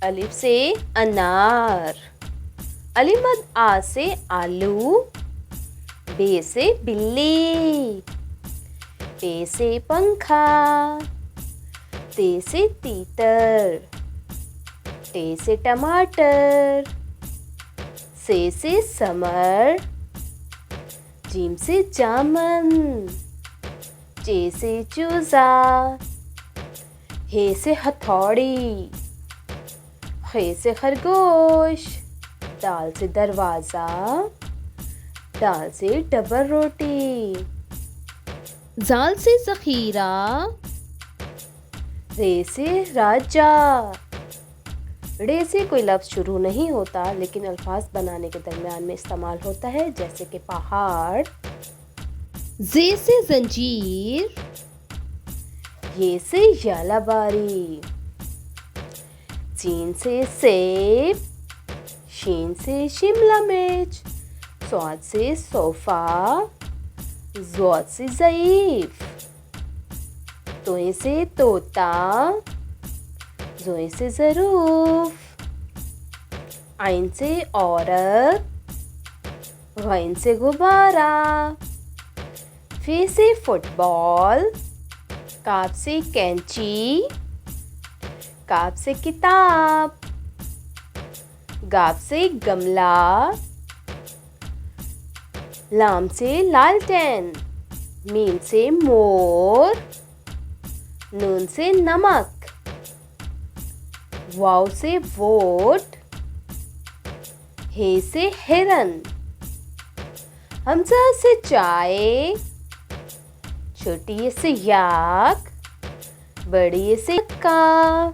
अलिफ से अनार। अली मद आ से आलू। बे से बिल्ली। पे से पंखा। ते से तीतर। टे से टमाटर। से समर। जीम से जामन। चे से चूजा। हे से हथौड़ी। खे से खरगोश। दाल से दरवाज़ा। दाल से डबल रोटी। जाल से ज़ख़ीरा। रे से राजा। रे से कोई लफ्ज़ शुरू नहीं होता लेकिन अल्फाज बनाने के दरमियान में इस्तेमाल होता है, जैसे कि पहाड़। जे से ज़ंजीर। ये से यालाबारी। सीन से सेब। शीन से शिमला मिर्च। स्वाद से सोफ़ा। ज़ौद से ज़ईफ़। तोए से तोता। ज़ोए से ज़रूफ़। आइन से औरत। गैन से गुब्बारा। फे से फुटबॉल। काफ से कैंची। काफ से किताब। गाफ से गमला। लाम से लालटेन। मीम से मोर। नून से नमक। वाव से वोट। हे से हिरन। हमज़ा से चाय। छोटी से याक। बड़ी से का।